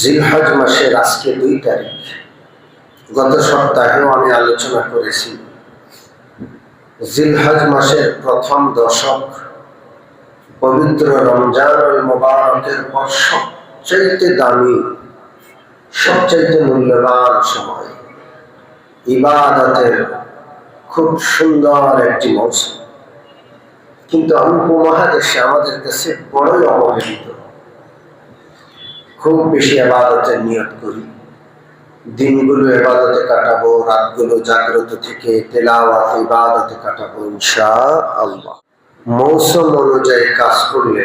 জিলহজ মাসের আজকে 2 তারিখ। গত সপ্তাহেও আমি আলোচনা করেছি জিলহজ মাসের প্রথম দশক পবিত্র রমজানুল মুবারকের পর সবচাইতে দামি, সবচাইতে মূল্যবান সময়, ইবাদতের খুব সুন্দর একটি মৌসুম। কিন্তু উপমহাদেশে আমাদের কাছে বড়ই অবহেলিত। খুব বেশি ইবাদতের নিয়ত করি, দিনগুলো ইবাদতে কাটাবো, রাতগুলো জাগ্রত থেকে তেলাওয়াত ইবাদতে কাটাবো ইনশাআল্লাহ। মৌসুম অনুযায়ী কাজ করলে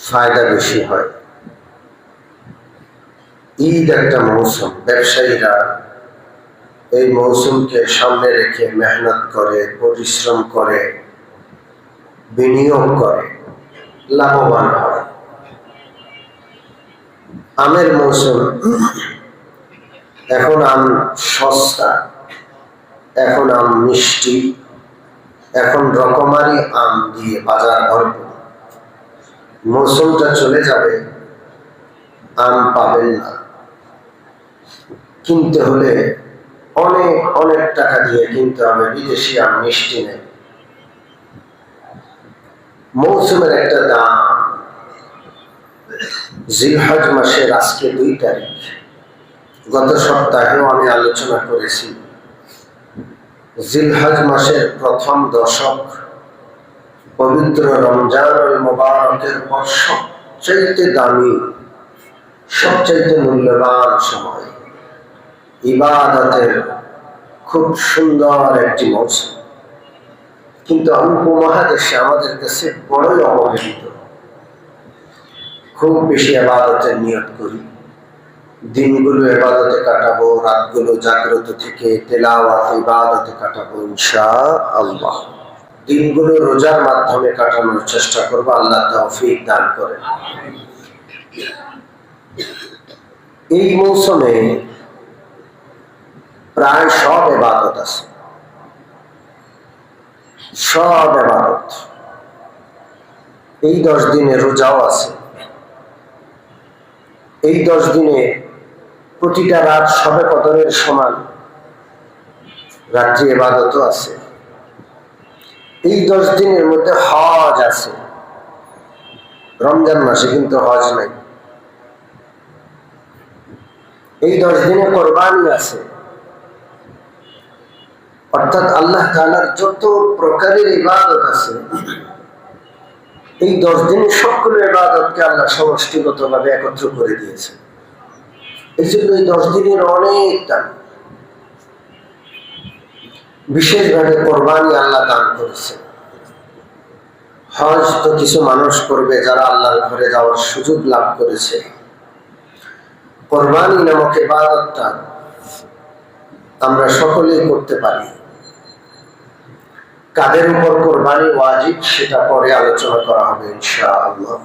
ফায়দা বেশি হয়। ঈদ একটা মৌসুম, ব্যবসায়ীরা এই মৌসুমকে সামনে রেখে মেহনত করে, পরিশ্রম করে, বিনিয়োগ করে, লাভবান হয়। আমের মৌসুম, এখন আম সস্তা, এখন আম মিষ্টি, এখন রকমারি আম দিয়ে বাজার ভরপুর। মৌসুমটা চলে যাবে, আম পাবেন না, কিনতে হলে অনেক অনেক টাকা দিয়ে কিনতে হবে। বিদেশি আম মিষ্টি নেই, মৌসুমের একটা দাম। জিলহজ মাসের আজকে 2 তারিখ। গত সপ্তাহেও আমি আলোচনা করেছি জিলহজ মাসের প্রথম দশক পবিত্র রমজানুল মুবারকের পর সবচাইতে দামি, সবচাইতে মূল্যবান সময়, ইবাদতের খুব সুন্দর একটি মৌসুম। কিন্তু উপমহাদেশে আমাদের কাছে বড়ই অবহেলিত। খুব বেশি ইবাদতের নিয়ত করি, দিনগুলো ইবাদতে কাটাবো, রাতগুলো জাগ্রত থেকে তেলাওয়াত ইবাদতে কাটাবো ইনশাআল্লাহ। দিনগুলো রোজার মাধ্যমে কাটানোর চেষ্টা করবো, আল্লাহ তৌফিক দান করেন। এই মৌসুমে প্রায় সব ইবাদত আছে, সব ইবাদত। এই 10 দিনে রোজাও আছে। এই 10 দিনে প্রতিটা রাত শবে কদরের সমান, রাত্রি ইবাদতও আছে। এই 10 দিনের মধ্যে হজ আছে। রমজান মাসে কিন্তু হজ নাই। এই 10 দিনে কোরবানি আছে। অর্থাৎ আল্লাহ তাআলার যত প্রকারের ইবাদত আছে, এই 10 দিনে সবগুলো ইবাদতকে আল্লাহ সমষ্টিগতভাবে একত্র করে দিয়েছে। এই জন্য এই 10 দিনের অনেক দাম। বিশেষভাবে কোরবানি আল্লাহ দান করেছে। হজ তো কিছু মানুষ করবে যারা আল্লাহর ঘরে যাওয়ার সুযোগ লাভ করেছে। কোরবানি নামক ইবাদতটা আমরা সকলেই করতে পারি। কাদের উপর কোরবানি ওয়াজিব সেটা পরে আলোচনা করা হবে ইনশাআল্লাহ।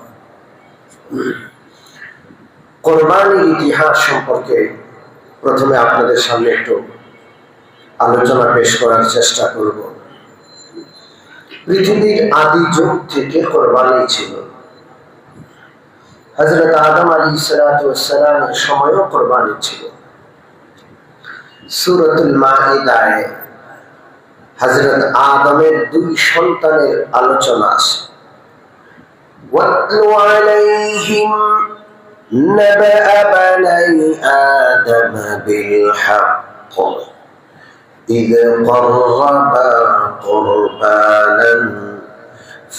কোরবানির ইতিহাস সম্পর্কে প্রথমে আপনাদের সামনে একটু আলোচনা পেশ করার চেষ্টা করব। পৃথিবীর আদি যুগ থেকে কোরবানি ছিল। হযরত আদম আলাইহিস সালামের সময়ও কোরবানি ছিল। সূরাতুল মাইদায় হযরত আদমের 2 সন্তানের আলোচনা আছে। ওয়াতলু আলাইহিম নাবা'a বানাই আদম বিল হক إذ قربا قربانا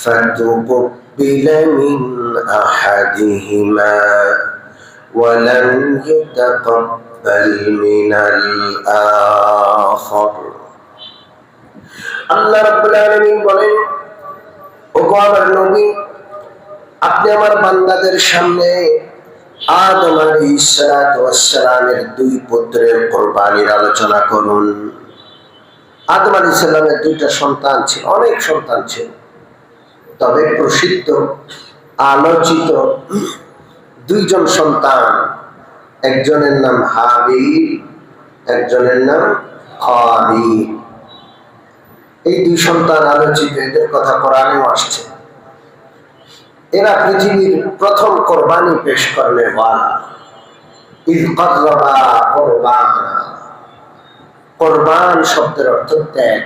فتقبل من أحدهما ولم يتقبل من الآخر। আল্লাহ রাব্বুল আলামিন বলেন, ওগো আমার নবী, আপনি আমার বান্দাদের সামনে আদম আলাইহিস সালামের 2 পুত্রের কোরবানির আলোচনা করুন। আদম আলাইহিস সালামের 2টা সন্তান ছিল, অনেক সন্তান ছিল। তবে প্রসিদ্ধ আলোচিত 2 জন সন্তান, একজনের নাম হাবিল, একজনের নাম কাবিল। এই 2 সন্তান আলোচিত, এদের কথা কোরআনেও আসছে। এরা পৃথিবীর প্রথম কোরবানি পেশ করনে ওয়ালা। ইয করবা কোরবানা, কোরবান শব্দের অর্থ ত্যাগ।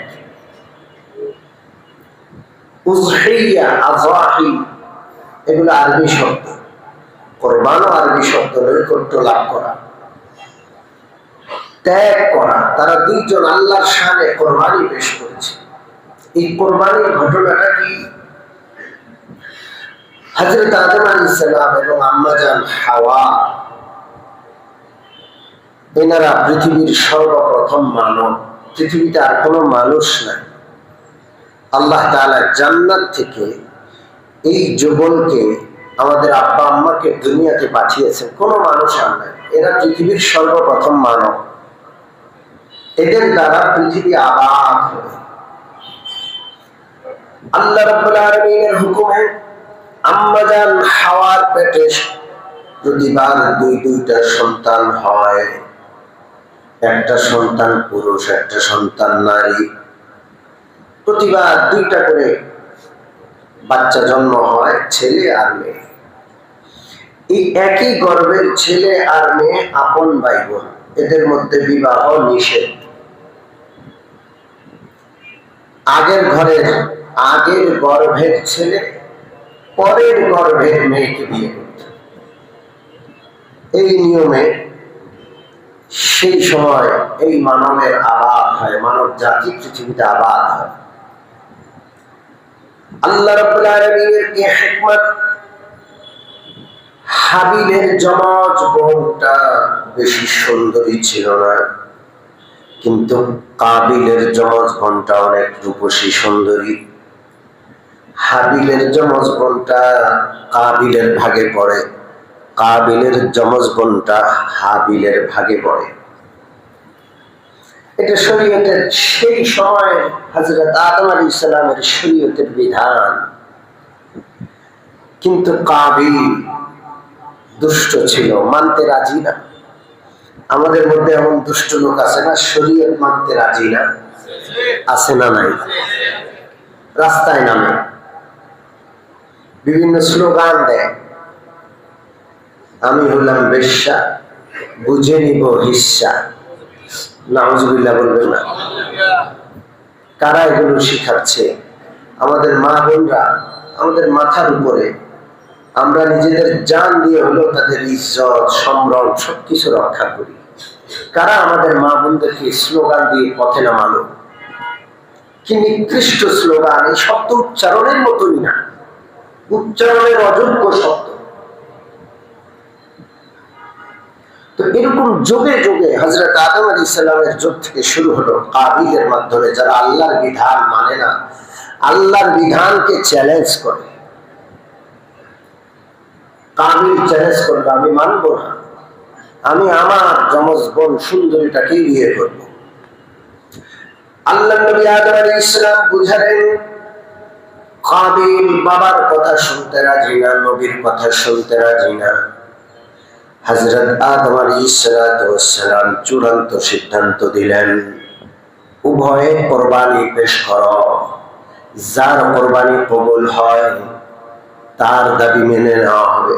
উযহিয়া, আযাহি এগুলো আরবি শব্দ। কোরবানও আরবি শব্দ, নৈকট্য লাভ করা, ত্যাগ করা। তারা দুইজন আল্লাহর শানে কোরবানি পেশ করেছে। এই কোরবানির ঘটনাটা কি? হযরত আদম আলাইহিস সালাম এবং আম্মা জান হাওয়া, এনারা পৃথিবীর সর্বপ্রথম মানব। পৃথিবীতে আর কোনো মানুষ নাই। আল্লাহ তাআলা জান্নাত থেকে এই যুগলকে, আমাদের আব্বা আম্মাকে দুনিয়াতে পাঠিয়েছেন। কোনো মানুষ আর নাই, এরা পৃথিবীর সর্বপ্রথম মানব। এদের দ্বারা পৃথিবী আবাদ হবে। আল্লাহ রাব্বুল আলামিনের হুকুমে আম্মা জান হাওয়ার পেটে প্রতিবার দুইটা সন্তান হয়। একটা সন্তান পুরুষ, একটা সন্তান নারী। প্রতিবার দুইটা করে বাচ্চা জন্ম হয়, ছেলে আর মেয়ে। এই একই গর্ভের ছেলে আর মেয়ে আপন ভাই বোন, এদের মধ্যে বিবাহ নিষেধ। আগের গর্ভের ছেলে পরের গর্ভের মেয়েকে বিয়ে করত। এই নিয়মে সেই সময় এই মানবের আবাদ হয়, মানব জাতি পৃথিবীতে আবাদ হয়। আল্লাহ রাব্বুল আলামিনের কি হিকমত, হাবিলের যমজ বোনটা বেশি সুন্দরী ছিল না, কিন্তু কাবিলের যমজ বোনটা অনেক রূপসী সুন্দরী। হাবিলের যমজ বোনটা কাবিলের ভাগে পড়ে, কাবিলের যমজ বোনটা হাবিলের ভাগে পড়ে। এটা শরীয়তের, সেই সময় হযরত আদম আলাইহিস সালামের শরীয়তের বিধান। কিন্তু কাবিল দুষ্ট ছিল, মানতে রাজি না। আমাদের মধ্যে এমন দুষ্ট লোক আছে না, শরীয়ত মানতে রাজি না? আছে না নাই? রাস্তায় নামে বিভিন্ন স্লোগান দেয়, আমি হলাম বেশ্যা, বুঝে নিব হিস্সা। নাউজুবিল্লাহ বলবেন না? কারা এগুলো শিখাচ্ছে? আমাদের মা বোনরা, আমাদের মাথার উপরে। আমরা নিজেদের জান দিয়ে হলো তাদের ইজ্জত, সম্ভ্রম সবকিছু রক্ষা করি। কারা আমাদের মা বোনদেরকে স্লোগান দিয়ে পথে নামালো? কি নিকৃষ্ট স্লোগান! এই শব্দ উচ্চারণের মতোই না, উচ্চারণের অযোগ্য শব্দ। তো এরকম যুগে যুগে হযরত আদম আলাইহিস সালামের যুগ থেকে শুরু হলো কাবিলের মাধ্যমে, যারা আল্লাহর বিধান মানে না, আল্লাহর বিধানকে চ্যালেঞ্জ করে। কাবিল চ্যালেঞ্জ করলো, আমি মানবো না, আমি আমার যমজ বোন সুন্দরীটাকেই বিয়ে করবো। আল্লাহ নবী আদম আলাইহিস সালাম বুঝালেন, কাবিল বাবার কথা শুনতে রাজি না, নবীর কথা শুনতে রাজি না। হযরত আদম আলাইহিস সালাম চূড়ান্ত সিদ্ধান্ত দিলেন, উভয়ে কোরবানি পেশ করো, যার কোরবানি কবুল হয় তার দাবি মেনে নেওয়া হবে।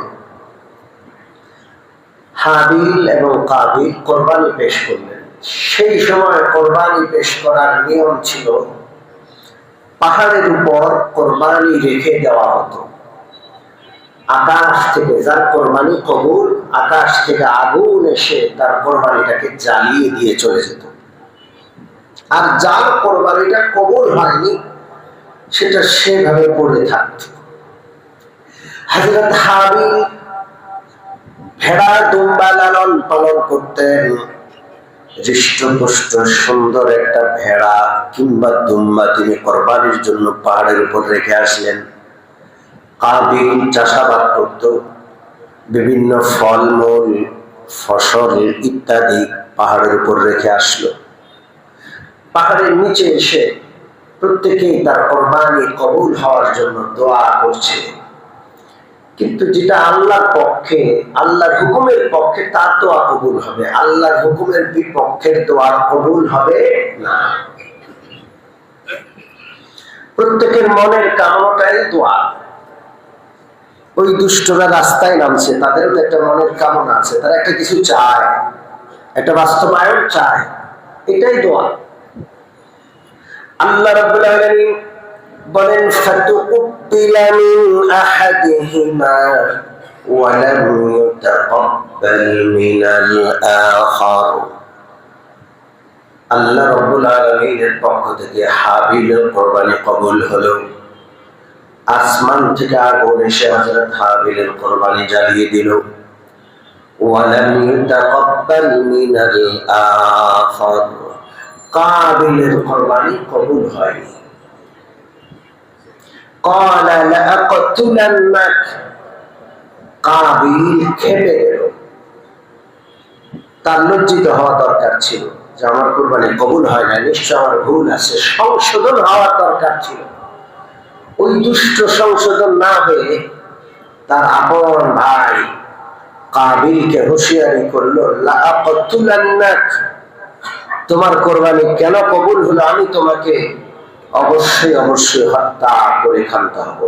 হাবিল এবং কাবিল কোরবানি পেশ করলেন। সেই সময় কোরবানি পেশ করার নিয়ম ছিল, পাহাড়ের উপর কোরবানি রেখে দেওয়া হতো। আকাশ থেকে যার কোরবানি কবুল, আকাশ থেকে আগুন এসে তার কোরবানিটাকে জ্বালিয়ে দিয়ে চলে যেত। আর যার কোরবানিটা কবুল হয়নি, সেটা সেভাবে পড়ে থাকত। হযরত হাবিল ভেড়া দুম্বা লালন পালন করতেন। হৃষ্টপুষ্ট সুন্দর একটা ভেড়া কিংবা দুম্বা তিনি কোরবানির জন্য পাহাড়ের উপর রেখে আসলেন। কাবিল চাষাবাদ করত, বিভিন্ন ফলমূল, ফসল ইত্যাদি পাহাড়ের উপর রেখে আসলো। পাহাড়ের নিচে এসে প্রত্যেকেই তার কোরবানি কবুল হওয়ার জন্য দোয়া করছে। কিন্তু যেটা আল্লাহর পক্ষে, আল্লাহর হুকুমের পক্ষে, তার দোয়া কবুল হবে। আল্লাহর হুকুমের বিপক্ষের দোয়া কবুল হবে না। প্রত্যেকের মনের কামনাটাই দোয়া। ওই দুষ্টরা রাস্তায় নামছে, তাদেরও তো একটা মনের কামনা আছে, তারা একটা কিছু চায়, একটা বাস্তবায়ন চায়, এটাই দোয়া। আল্লাহ রাব্বুল আলামিন বলেন ফাতুকুব্বিলা মিন আহাদিহিমা ওয়া লাম ইউতাকাব্বাল মিনাল আখার। আল্লাহ রাব্বুল আলামিনের পক্ষ থেকে হাবিলের কুরবানি কবুল হলো। আসমান থেকে আগুন এসে হযরত হাবিলের কুরবানি জ্বালিয়ে দিল। ওয়া লাম ইউতাকাব্বাল মিনাল আখার, কাবিলের কুরবানি কবুল হয়নি। ক্বালা লাআকতুলান্নাক, কাবিল খেপে গেল। তার লজ্জিত হওয়া দরকার ছিল যে আমার কুরবানি কবুল হয় না, নিশ্চয় আমার ভুল আছে, সংশোধন হওয়ার দরকার ছিল। ওই দুষ্ট সংশোধন না হয়ে তার আপন ভাই কাবিলকে হুঁশিয়ারি করলো, লাআকতুলান্নাক, তোমার কুরবানি কেন কবুল হলো, আমি তোমাকে অবশ্যই অবশ্যই হত্যা করে খামতে হব।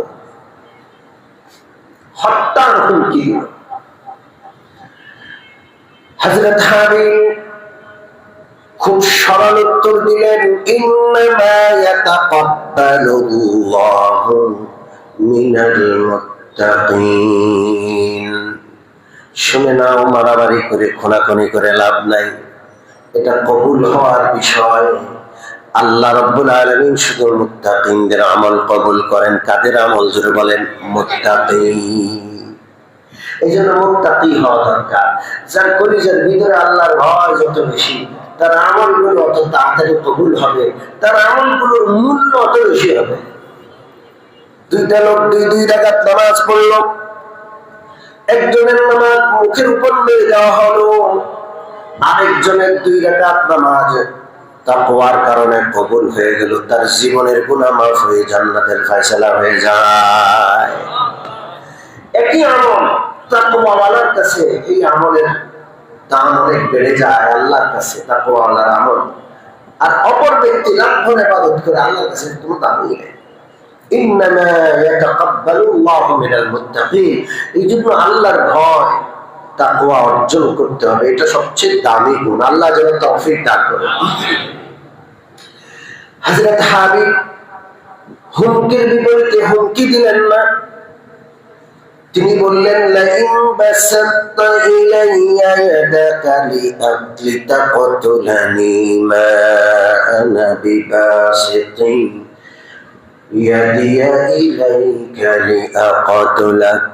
হত্যার হুমকি দিল। হযরত হাবিল খুব সরল উত্তর দিলেন, ইন্নামা ইয়াতাকাব্বালুল্লাহু মিনাল মুত্তাকিন। শুনে নাও, মারামারি করে খোলাখুলি করে লাভ নাই, এটা কবুল হওয়ার বিষয়। আল্লাহ রাব্বুল আলামিন শুধু মুত্তাকিনদের আমল কবুল করেন। কাদের আমল জোরে বলেন? মুত্তাকিন। এই জন্য মুত্তাকি হওয়া দরকার। যার কলিজার ভিতরে আল্লাহর ভয় যত বেশি, তার আমলগুলো অত তাড়াতাড়ি কবুল হবে, তার আমলগুলোর মূল্য অত বেশি হবে। দুইটা লোক দুই রাকাত নামাজ পড়লো, একজনের নামাজ মুখের উপর মেরে দেওয়া হলো, আরেকজনের 2 রাকাত নামাজ তাকওয়ার কারণে কবুল হয়ে গেল। তার জীবনের গুনাহ মাফ হয়ে জান্নাতের ফয়সালা হয়ে যায়। একই আমল তাকওয়াওয়ালার কাছে এই আমলের দাম অনেক বেড়ে যায় আল্লাহর কাছে, তাকওয়াওয়ালার আমল। আর অপর ব্যক্তি রাতভর ইবাদত করে আল্লাহর কাছে কোনো দামই নেই। ইন্নামা ইয়াতাকাব্বালুল্লাহু মিনাল মুত্তাকিন। এই জন্য আল্লাহর ভয় তাকওয়া অর্জন করতে হবে, এটা সবচেয়ে দামি গুণ। আল্লাহ যেন তৌফিক দান করেন। হযরত হাবিব হুমকির বিপরীতে হুমকি দিলেন না, তিনি বললেন, লাইন বাসাত্তা ইলাইয়া ইয়াদাকা লিতাকতুলানি মা আনা বিবাসিতিন ইয়াদিয়া ইলাইকা লিআকতুলাক।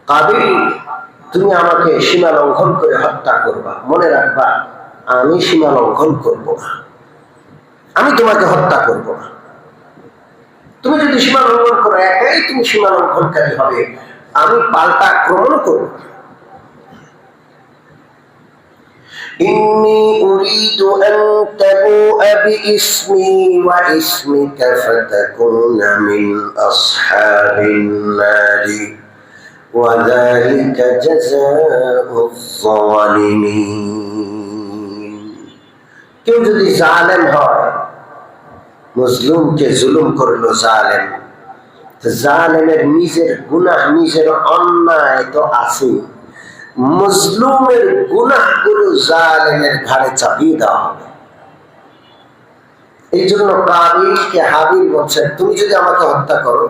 কাবিল, তুমি আমাকে সীমা লঙ্ঘন করে হত্যা করবা, মনে রাখবা আমি সীমা লঙ্ঘন করব না, আমি তোমাকে হত্যা করব না। তুমি যদি সীমা লঙ্ঘন করো, একাই তুমি সীমা লঙ্ঘনকারী হবে, আমি পাল্টা আক্রমণ করব। ইন্নী উরিদু আন তাবুআ বিইসমি ওয়া ইসমিকা ফাতাকুনা মিন আসহাবিন নারি ওয়া যালিকা জাযাউয যালিমিন। কেউ যদি জালেম হয়, মজলুমকে জুলুম করলো জালেম, জালেমের নিজের গুনাহ নিজের অন্যায় তো আছে, মজলুমের গুনাহগুলো জালেমের ঘাড়ে চাপিয়ে দেওয়া হবে। এই জন্য কাবিলকে হাবিল বলছেন, তুমি যদি আমাকে হত্যা করো,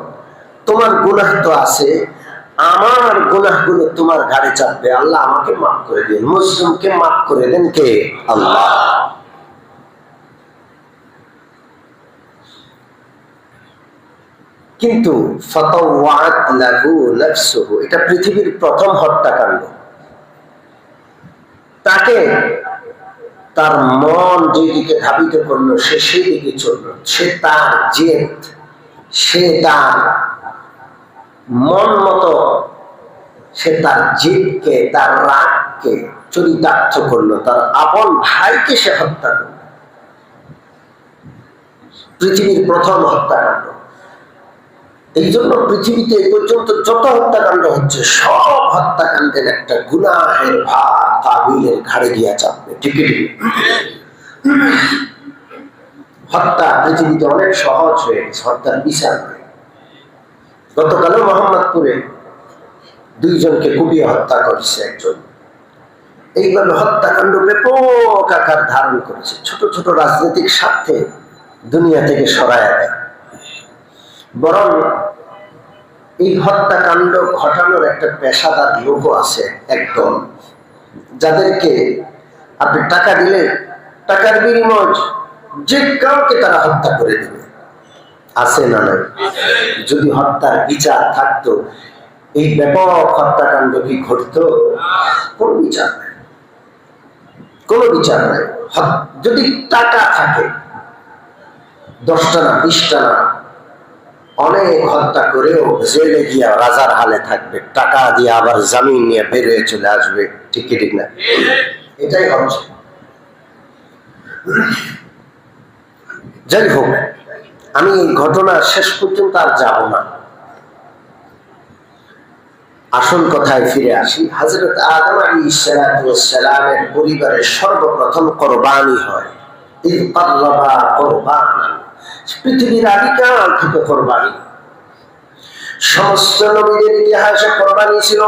তোমার গুনাহ তো আছে, আমার গুনাহগুলো তোমার ঘাড়ে চাপবে, আল্লাহ আমাকে মাফ করে দিন। মজলুমকে মাফ করে দেন কে? আল্লাহ। কিন্তু ফাতাওয়াত লাহু নাফসুহু, এটা পৃথিবীর প্রথম হত্যাকাণ্ড। তাকে তার মন যেদিকে ধাবিত করলো সে সেই দিকে চলল। সে তার জেদ, সে তার মন মতো, সে তার জেদকে, তার রাগকে চরিতার্থ করলো, তার আপন ভাইকে সে হত্যা করল। পৃথিবীর প্রথম হত্যাকাণ্ড। এই জন্য পৃথিবীতে এই পর্যন্ত যত হত্যাকাণ্ড হচ্ছে, সব হত্যাকাণ্ডের একটা গুনাহের ভার কাবিলের ঘাড়ে গিয়া চাপবে। ঠিক ঠিক। হত্যা পৃথিবীতে অনেক সহজ হয়ে গেছে, হত্যার বিচার নয়। গতকালও মোহাম্মদপুরে দুইজনকে কুপিয়ে হত্যা করেছে একজন। এইভাবে হত্যাকাণ্ড ব্যাপক আকার ধারণ করেছে, ছোট ছোট রাজনৈতিক স্বার্থে দুনিয়া থেকে সরায় দেয়। বরং এই হত্যাকাণ্ড ঘটানোর একটা পেশাদার লোকও আছে একদম, যাদেরকে আপনি টাকা দিলে টাকার বিনিময় যে কাউকে তারা হত্যা করে দেবে। আছে না নাই? যদি হত্যার বিচার থাকতো এই ব্যাপক হত্যাকাণ্ড কি ঘটতো? কোন বিচার নাই, কোন বিচার নাই। যদি টাকা থাকে 10টা না 20টা না, অনেক হত্যা করেও জেলে গিয়া রাজার হালে থাকবে, টাকা দিয়ে আবার জামিন নিয়ে বের হয়ে চলে আসবে। ঠিক ঠিক না? এটাই হচ্ছে। যাই হোক, আমি এই ঘটনা শেষ পর্যন্ত আর যাব না, আসল কথায় ফিরে আসি। হযরত আদম আলাইহিস সালামের পরিবারের সর্বপ্রথম কোরবানি হয়। ইয ক্বাররাবা কুরবানান, পৃথিবীর আদিকাল থেকে কোরবানি। সমস্ত নবীদের ইতিহাসে কোরবানি ছিল।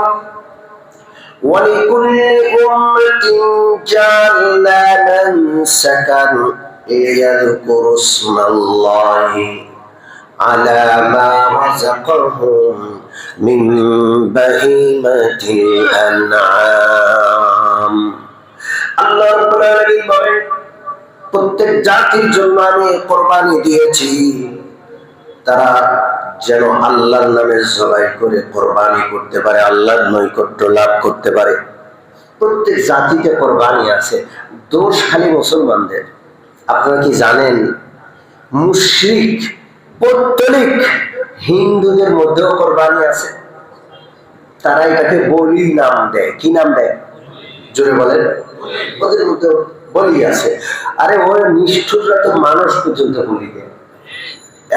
ওয়ালিকুল্লি উম্মাতিন জাআলনা মানসাকান লিয়াযকুরু ইসমাল্লাহি আলা মা রাযাকাহুম মিন বাহিমাতিল আনআম। আল্লাহ রাব্বুল আলামিন বলেন, প্রত্যেক জাতির জন্য আমি কোরবানি দিয়েছি, তারা যেন আল্লাহর নামে জবাই করে কোরবানি করতে পারে, আল্লাহর নৈকট্য লাভ করতে পারে। প্রত্যেক জাতিতে কোরবানি আছে, দোষ খালি মুসলমানদের। আপনারা কি জানেন মুশরিক পৌত্তলিক হিন্দুদের মধ্যেও কোরবানি আছে? তারা এটাকে বলি নাম দেয়। কি নাম দেয়? জোরে বলেন। ওদের মধ্যে বলি আছে। আরে ওই নিষ্ঠুররা তো মানুষ পর্যন্ত বলি দেয়।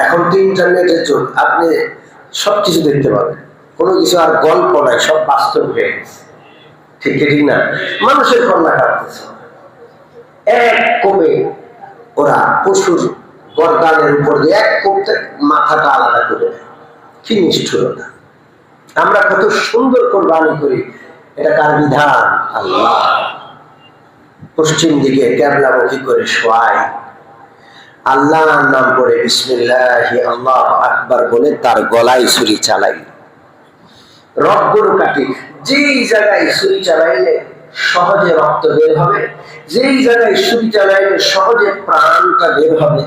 এখন তো ইন্টারনেটের যুগ, আপনি সবকিছু দেখতে পাবেন, কোনো কিছু আর গল্প নাই, সব বাস্তব হয়ে গেছে। ঠিক ঠিক না? মানুষের কন্যা কাটতেছে, এক কোপে ওরা পশুর গর্দানের উপর দিয়ে এক কোপে মাথাটা আলাদা করে দেয়। কি নিষ্ঠুরতা! আমরা কত সুন্দর কোরবানি করি, এটা কার বিধান? আল্লাহ। পশ্চিম দিকে ক্যাবলামুখী করে শোয়াই, আল্লাহর নাম করে বিসমিল্লাহি আল্লাহু আকবার বলে তার গলায় ছুরি চালাই, রক্তগুলো কাটি। যেই জায়গায় ছুরি চালাইলে সহজে রক্ত বের হবে, যেই জায়গায় ছুরি চালাইলে সহজে প্রাণটা বের হবে,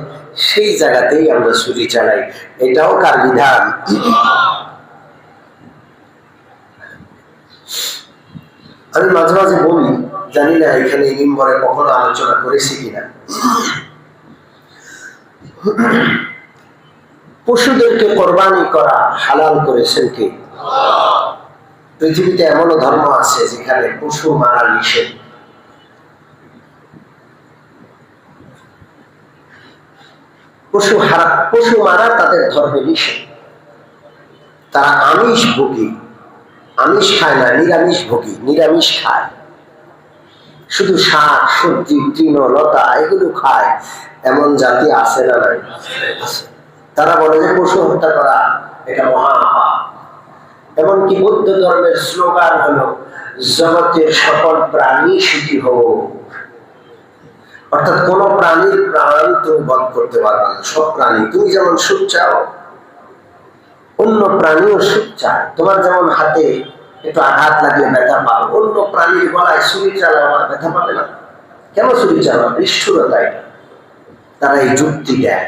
সেই জায়গাতেই আমরা ছুরি চালাই। এটাও কার বিধান? আমি মাঝে মাঝে বলি, জানি না এখানে মিম্বরে কখনো আলোচনা করেছি কিনা, পশুদেরকে কোরবানি করা হালাল করেছেন কে? পৃথিবীতে এমনও ধর্ম আছে যেখানে পশু মারা নিষেধ। পশু মারা তাদের ধর্মে নিষেধ। তারা আমিষ ভোগী, আমিষ খায় না, নিরামিষ ভোগী, নিরামিষ খায়, শুধু শাক সবজি তৃণলতা এগুলো খায়। এমন জাতি আছে না নাই? তারা বলে যে পশু হত্যা করা এটা মহাপাপ। এমনকি বৌদ্ধ ধর্মের স্লোগান হলো জগতের সকল প্রাণী সুখী হোক। অর্থাৎ কোন প্রাণীর প্রাণ তুমি বধ করতে পারবে না। সব প্রাণী, তুমি যেমন সুখ চাও অন্য প্রাণীও সুখ চায়। তোমার যেমন হাতে একটু আঘাত লাগলে ব্যথা পাও, অন্য প্রাণীর গলায় ছুরি চালাও আর ব্যথা পাবে না। কেন ছুরি চালাও? নিষ্ঠুরতা। তারা এই যুক্তি দেয়।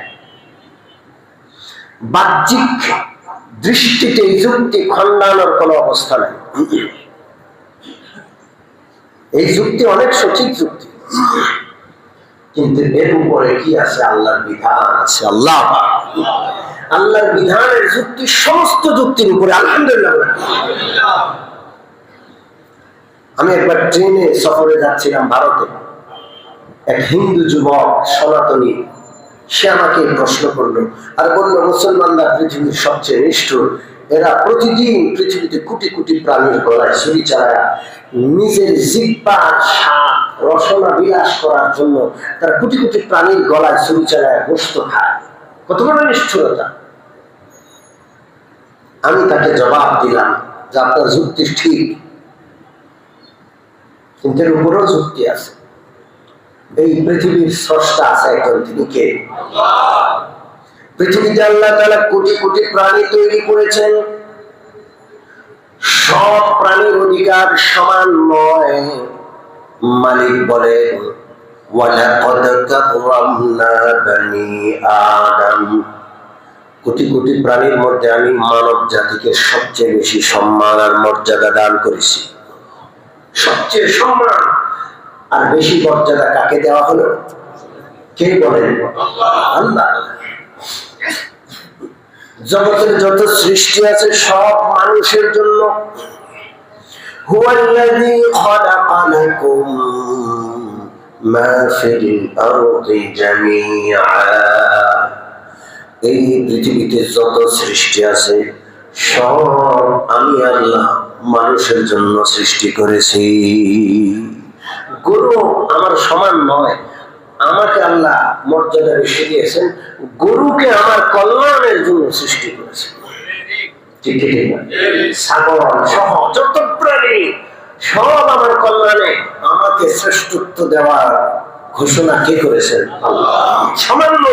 বাহ্যিক দৃষ্টিতে এই যুক্তি খণ্ডানোর কোন অবস্থা নেই। এই যুক্তি অনেক সঠিক যুক্তি, কিন্তু এর উপরে কি আছে? আল্লাহর বিধান আছে। আল্লাহর বিধানের যুক্তি সমস্ত যুক্তির উপরে। আলহামদুলিল্লাহ। আমি একবার ট্রেনে সফরে যাচ্ছিলাম ভারতে, এক হিন্দু যুবক সনাতনী, সে আমাকে প্রশ্ন করলো আর বললো, মুসলমানরা পৃথিবীর সবচেয়ে নিষ্ঠুর, এরা প্রতিদিন পৃথিবীতে কোটি কোটি প্রাণীর গলায় ছুরি চালায় নিজের জিহ্বার স্বাদ রসনা বিলাস করার জন্য তারা কোটি কোটি প্রাণীর গলায় ছুরি চালায় গোশত খায়। কত বড় নিষ্ঠুরতা! আমি তাকে জবাব দিলাম যে আপনার যুক্তি ঠিক, কিন্তু এর উপরেও যুক্তি আছে। এই পৃথিবীর স্রষ্টা আছে একজন, তিনি কে? পৃথিবীতে আল্লাহ তাআলা কোটি কোটি প্রাণী তৈরি করেছেন। সব প্রাণীর অধিকার সমান নয়। মালিক বলেন ওয়ালাকাদ কাররামনা বনি আদম, কোটি কোটি প্রাণীর মধ্যে আমি মানব জাতিকে সবচেয়ে বেশি সম্মান আর মর্যাদা দান করেছি। সবচেয়ে সম্মান আর বেশি মর্যাদা কাকে দেওয়া হলো? কে বলেন? আল্লাহ। জগতের যত সৃষ্টি আছে সব মানুষের জন্য। হুয়াল্লাযী খালাকা লাকুম মা ফিল আরদি জামিআ, এই পৃথিবীতে যত সৃষ্টি আছে সব আমি আল্লাহ মানুষের জন্য সৃষ্টি করেছি। গরু আমার সমান নয়, আমাকে আল্লাহ মর্যাদা বেশি দিয়েছেন। গরুকে আমার কল্যাণের জন্য সৃষ্টি করেছেন। ঠিক ঠিক না? ছাগল সহ যত প্রাণী সব আমার কল্যাণে, আমাকে শ্রেষ্ঠত্ব দেওয়ার ঘোষণা কে করেছেন? আল্লাহ। সামান্য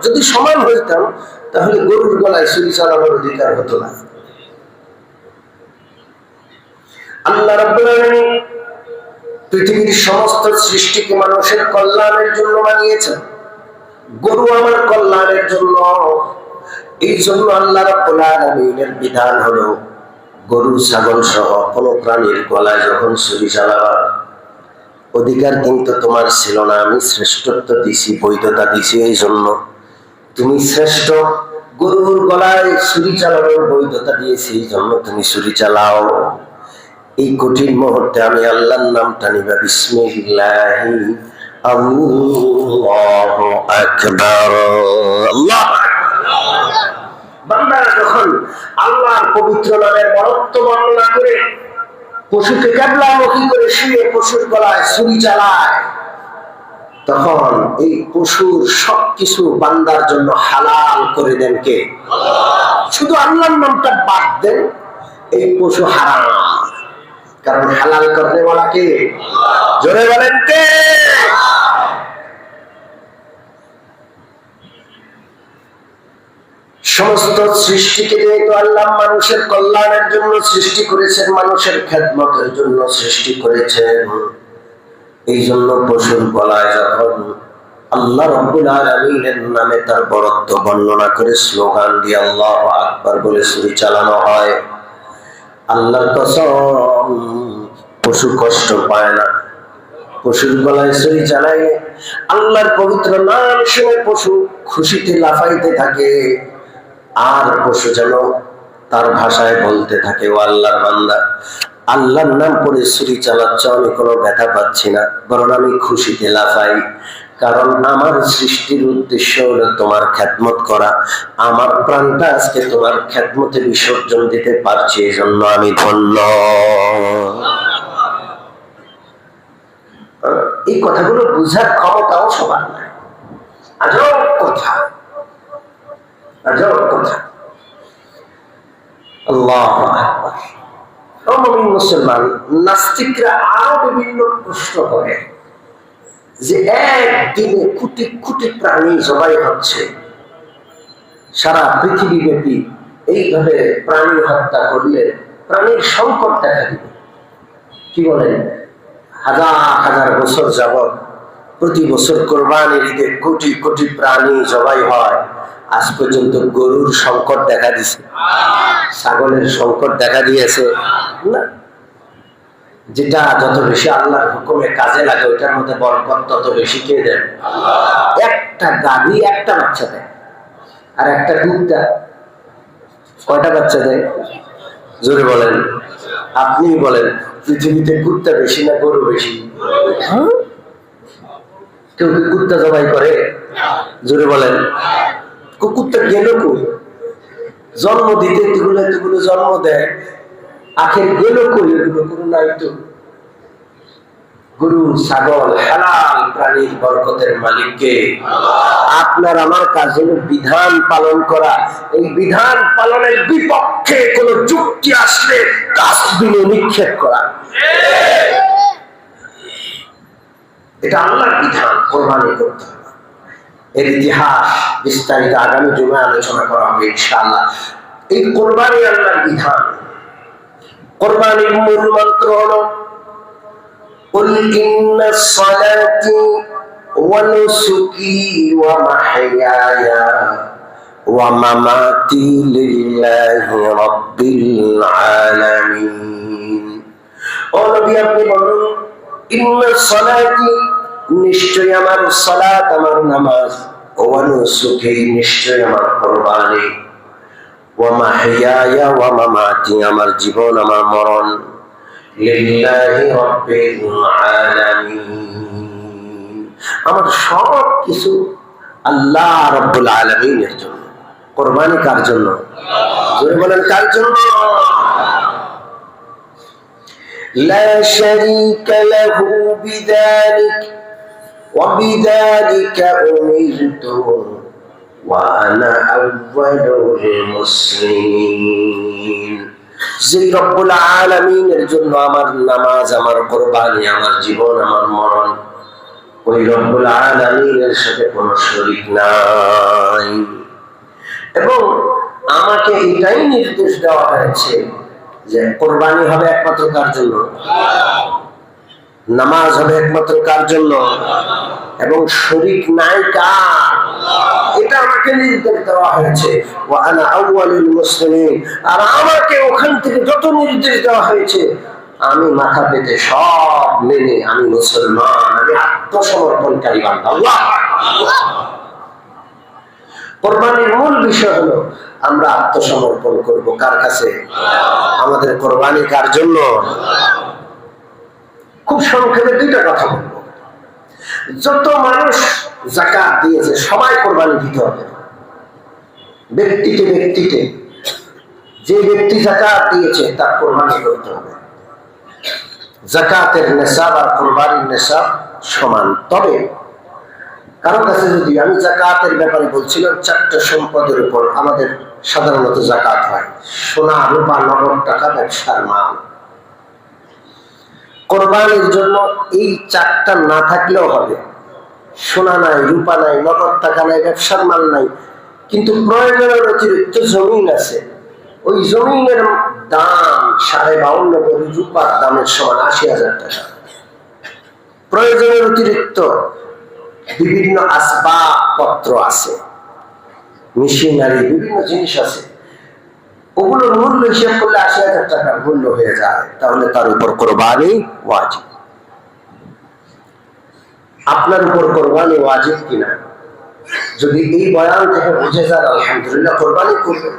যদি সমান হইতাম তাহলে গরুর গলায় ছুরি চালানোর অধিকার হতো না। আল্লাহ রাব্বুল আলামিন পৃথিবীর সমস্ত সৃষ্টিকে মানুষের কল্যাণের জন্য বানিয়েছেন। গরু আমার কল্যাণের জন্য। এই জন্য আল্লাহ রাব্বুল আলামিনের বিধান হলো গরু ছাগল সহ কোন প্রাণীর গলায় যখন ছুরি চালাবার অধিকার কিন্তু তোমার ছিল না, আমি শ্রেষ্ঠত্ব দিছি, বৈধতা দিছি, এই জন্য তুমি শ্রেষ্ঠ। গরুর গলায় ছুরি চালানোর বৈধতা দিয়েছি, এই জন্য তুমি ছুরি চালাও। এই কঠিন মুহূর্তে আমি আল্লাহর নামটা নিবা, বিসমিল্লাহি আল্লাহু আকবার। আল্লাহ। বান্দা যখন আল্লাহর পবিত্র নামের বরত্ব বর্ণনা করে পশুকে কিবলামুখী করে শুয়ে পশুর গলায় ছুরি চালায়, তখন এই পশুর সবকিছু বান্দার জন্য হালাল করে দেন কে? শুধু আল্লাহর নামটা বাদ দেন, এই পশু হারাম। কারণ হালাল করতে বলা কে? জোরে বলেন কে? সমস্ত সৃষ্টিকে যেহেতু আল্লাহ মানুষের কল্যাণের জন্য সৃষ্টি করেছেন, মানুষের খেদমতের জন্য সৃষ্টি করেছেন, এই জন্য পশুর গলায় যখন আল্লাহ রাব্বুল আলামিনের নামে তার বরত্ব বর্ণনা করে স্লোগান দিয়ে আল্লাহু আকবার বলে ছুরি চালানো হয়, আল্লাহর কসম পশু কষ্ট পায় না। পশুর গলায় ছুরি চালায় আল্লাহর পবিত্র নাম শুনে পশু খুশিতে লাফাইতে থাকে। আর পশু যেন তার ভাষায় বলতে থাকে, ও আল্লাহর বান্দা, আল্লাহর নাম করে ছুরি চালাচ্ছ, আমি কোনো ব্যথা পাচ্ছি না, বরং আমি খুশিতে লাফাই। কারণ আমার সৃষ্টির উদ্দেশ্য হলো তোমার খেদমত করা। আমার প্রাণটা আজকে তোমার খেদমতে বিসর্জন দিতে পারছি, এই জন্য আমি ধন্য। এই কথাগুলো বুঝার ক্ষমতাও সবার নাই। আজব কথা, আজব কথা। আল্লাহু আকবার। ও মুমিন মুসলমান, নাস্তিকরা আরো বিভিন্ন প্রশ্ন করে যে একদিনে কোটি কোটি প্রাণী জবাই হচ্ছে, সারা পৃথিবী ব্যাপী এইভাবে প্রাণী হত্যা করলে প্রাণীর সংকট দেখা দিবে। কি বলেন? হাজার হাজার বছর যাবত প্রতি বছর কোরবানির ঈদে কোটি কোটি প্রাণী জবাই হয়, আজ পর্যন্ত গরুর সংকট দেখা দিয়েছে, ছাগলের সংকট দেখা দিয়েছে না? যেটা যত বেশি আল্লাহর হুকুমে কাজে লাগে ওইটার মধ্যে বরকত তত বেশি কে দেন? একটা গাভী একটা বাচ্চা দেয়, আর একটা কুত্তা কয়টা বাচ্চা দেয়? জোরে বলেন, আপনি বলেন, পৃথিবীতে কুত্তা বেশি না গরু বেশি? কেউ কি কুত্তা জবাই করে? জোরে বলেন। কুকুরটা গেল কই? জন্ম দিতে এতগুলো জন্ম দেয়, আখের গেল কই? এগুলো কোনো নাই তো। গরু ছাগল হালাল প্রাণীর বরকতের মালিককে। আপনার আমার কাজ হলো বিধান পালন করা। এই বিধান পালনের বিপক্ষে কোন যুক্তি আসলে ডাস্টবিনে নিক্ষেপ করা। এটা আল্লাহর বিধান, কোরবানি করতে হবে। এর ইতিহাস বিস্তারিত আগামী জুমায় আলোচনা করা হবে ইনশাআল্লাহ। এই কোরবানি আল্লাহর বিধান। কোরবানির মূল মন্ত্র হলো قل إن صلاتي ونسكي ومحياي ومماتي لله رب العالمين। ও নবী আপনি বলুন, ইন্না সালাতি নিশ্চয় আমার সালাত আমার নামাজ, ওয়া নুসুকি নিশ্চয় আমার কুরবানি, ওয়া মাহইয়ায়া ওয়া মামাতি আমার জীবন আমার মরণ, লিল্লাহি রাব্বিল আলামিন আমার সব কিছু আল্লাহ রাব্বুল আলামিনের জন্য। কুরবানি কার জন্য? জোরে বলেন কার জন্য? লা শারীকা লাহু বিযালিক ওয়া বিযালিকা উমিরতু ওয়া আনা আউয়ালুল মুসলিমিন। যে রব্বুল আলামিনের জন্য আমার নামাজ, আমার কুরবানি, আমার জীবন, আমার মরণ, ওই রব্বুল আলামিনের সাথে কোনো শরীক নাই। এবং আমাকে এটাই নির্দেশ দেওয়া হয়েছে যে কুরবানি হবে একমাত্র কার জন্য, নামাজ হবে একমাত্র কার জন্য, এবং শরীক নাই কার, এটা আমাকে নির্দেশ দেওয়া হয়েছে। ওয়া আনা আউয়ালুল মুসলিমিন আর আমাকে ওখান থেকে যত নির্দেশ দেওয়া হয়েছে আমি মাথা পেতে সব মেনে আমি মুসলমান, আমি আত্মসমর্পণকারী বান্দা। আল্লাহ কুরবানির মূল বিষয় হলো আমরা আত্মসমর্পণ করব কার কাছে? আমাদের কুরবানি কার জন্য? খুব সংক্ষেপে দুইটা কথা বলবো। যত মানুষ যাকাত দিয়েছে সবাই কুরবানি দিতে হবে, ব্যক্তিতে ব্যক্তিতে। যে ব্যক্তি যাকাত দিয়েছে তার কুরবানি করতে হবে। যাকাতের নিসাব আর কুরবানির নিসাব সমান। তবে কারো কাছে যদি, আমি যাকাতের ব্যাপারে বলছিলাম, 4টা সম্পদের উপর আমাদের সাধারণত যাকাত হয়: সোনা, রূপা, নগদ টাকা, ব্যবসার মাল। কুরবানির জন্য এই 4টা না থাকলেও হবে। সোনা নাই, রূপা নাই, নগদ টাকা নাই, ব্যবসার মাল নাই, কিন্তু প্রয়োজনের অতিরিক্ত জমিন আছে। ওই জমিনের দাম 52.5 ভরি রূপার দামের সমান 80,000 টাকা। প্রয়োজনের অতিরিক্ত বিভিন্ন আসবাবপত্র আছে, মেশিনারি, বিভিন্ন জিনিস আছে। ওগুলোর মূল্য হিসাব করলে 80,000 টাকার মূল্য হয়ে যায়। তাহলে তার উপর কুরবানি ওয়াজিব। আপনার উপর কুরবানি ওয়াজিব কিনা যদি এই বয়ান থেকে বুঝে যান, আলহামদুলিল্লাহ কুরবানি করবেন।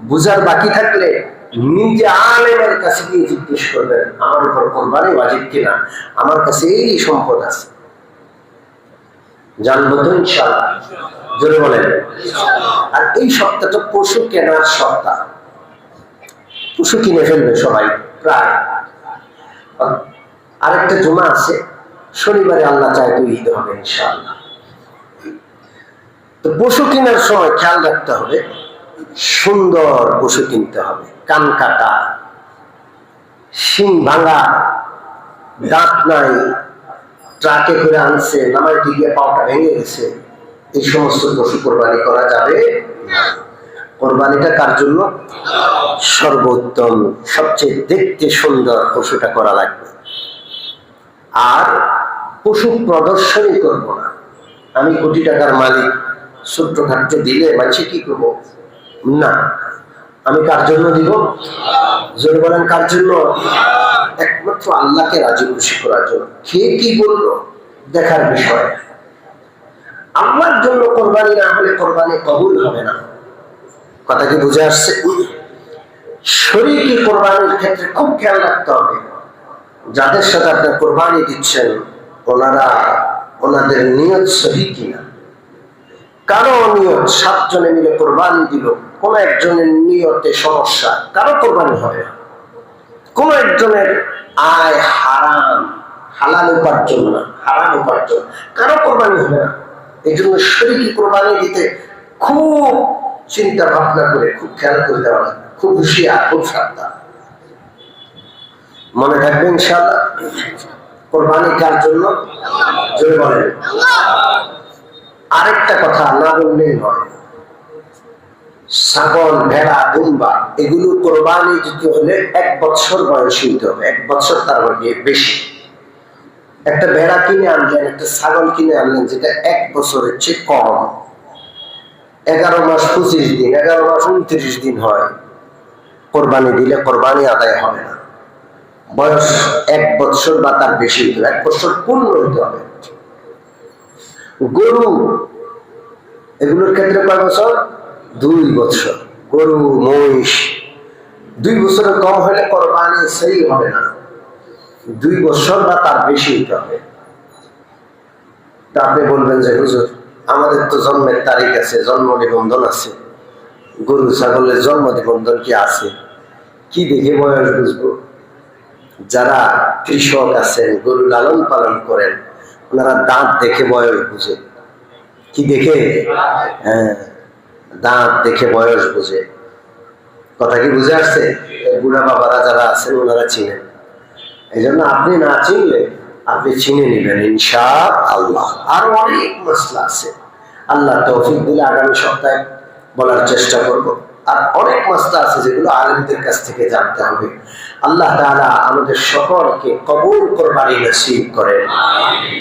বুঝার বাকি থাকলে নিজে আলেমের কাছে গিয়ে জিজ্ঞেস করবেন, আমার উপর কুরবানি ওয়াজিব কিনা, আমার কাছে এই সম্পদ আছে, জানবো তো ইনশাআল্লাহ। জোরে বলেন। আর এই সপ্তাহটা পশু কেনার সপ্তাহ। পশু কিনে ফেলবে সবাই প্রায়। আরেকটা জুমা আছে, শনিবারে আল্লাহ চায় তো ঈদ হবে ইনশাআল্লাহ। তো পশু কেনার সময় খেয়াল রাখতে হবে, সুন্দর পশু কিনতে হবে, কান কাটা, শিং ভাঙা, দাঁত নাই, ট্রাকে করে আনছে, নামাইতে গিয়ে পাওটা ভেঙে গেছে, এই সমস্ত পশু কোরবানি করা যাবে না। কোরবানিটা কার জন্য? সর্বোত্তম, সবচেয়ে দেখতে সুন্দর পশুটা করা লাগবে। আর পশু প্রদর্শনী করব না। আমি কোটি টাকার মালিক, ছোট্ট খাট্টে দিলে মানুষে কি করবো? না, আমি কার জন্য দিব? জোরে বলেন কার জন্য? একমাত্র আল্লাহকে রাজি খুশি করার জন্য। কে কি বললো দেখার বিষয়। আল্লাহর জন্য কোরবানি না হলে কোরবানি কবুল হবে না। কথা কি বুঝে আসছে? শরীকি কোরবানির ক্ষেত্রে খুব খেয়াল রাখতে হবে, যাদের সাথে আপনি কোরবানি দিচ্ছেন ওনাদের নিয়ত সহি কিনা। কারো নিয়ত 7 জনে মিলে কোরবানি দিল, কোন একজনের নিয়তে সমস্যা, কারো কোরবানি হবে না। কোন একজনের আয় হারাম, হালাল উপার্জন না, হারাম উপার্জন। কারো কোরবানি হবে না। এই জন্য শরীকি কোরবানি দিতে খুব চিন্তা ভাবনা করে, খুব খেয়াল করে দেওয়া লাগে, খুব হুঁশিয়ার, খুব সাবধান। মনে থাকবে ইনশাআল্লাহ। কোরবানি কার জন্য? জোরে বলেন। আরেকটা কথা না বললেই নয়, ছাগল, ভেড়া, দুম্বা এগুলো কোরবানি দিতে হলে 1 বছর বয়স হইতে হবে। 1 বছর তার বেশি। একটা ভেড়া কিনে আনলেন, একটা ছাগল কিনে আনলেন, যেটা 1 বছরের চেয়ে কম, 11 মাস 25 দিন, 11 মাস 29 দিন হয়, কোরবানি দিলে কোরবানি আদায় হবে না। বয়স 1 বছর বা তার বেশি হইতে হবে, 1 বছর পূর্ণ হইতে হবে। গরু এগুলোর ক্ষেত্রে কয় বছর? 2 বছর। গরু, মহিষ 2 বছরের কম হলে কোরবানি সেই হবে না, 2 বছর বা তার বেশি হইতে হবে। তা আপনি বলবেন যে হুজুর, আমাদের তো জন্মের তারিখ আছে, জন্ম নিবন্ধন আছে, গরু ছাগলের জন্ম নিবন্ধন কি আছে? কি দেখে বয়স বুঝবো? যারা কৃষক আছেন, গরু লালন পালন করেন, ওনারা দাঁত দেখে বয়স বুঝে। কি দেখে? হ্যাঁ, দাঁত দেখে বয়স বুঝে। কথা কি বুঝে আসছে? বুড়া বাবারা যারা আছেন ওনারা চিনেন। এই জন্য আপনি না চিনলে আপনি চিনে নেবেন ইনশাআল্লাহ। আরো অনেক মশলা আছে, আল্লাহ তৌফিক দিলে আগামী সপ্তাহে বলার চেষ্টা করব। আর অনেক মশলা আছে যেগুলো আলেমদের কাছ থেকে জানতে হবে। আল্লাহ তাআলা আমাদের সকলকে কবুল কোরবানি নসিব করেন।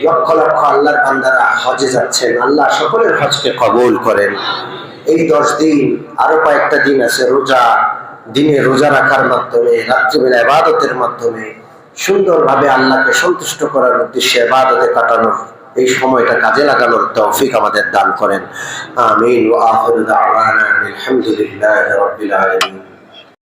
লক্ষ লক্ষ আল্লাহর বান্দারা হজে যাচ্ছেন, আল্লাহ সকলের হজকে কবুল করেন। এই 10 দিন, আরো কয়েকটা দিন আছে, রোজা দিনে রোজা রাখার মাধ্যমে, রাত্রিবেলা ইবাদতের মাধ্যমে সুন্দরভাবে আল্লাহকে সন্তুষ্ট করার উদ্দেশ্যে ইবাদতে কাটানোর এই সময়টা কাজে লাগানোর তৌফিক আমাদের দান করেন। আমিন। ওয়া আখিরু দাওয়ানা আলহামদুলিল্লাহি রাব্বিল আলামিন।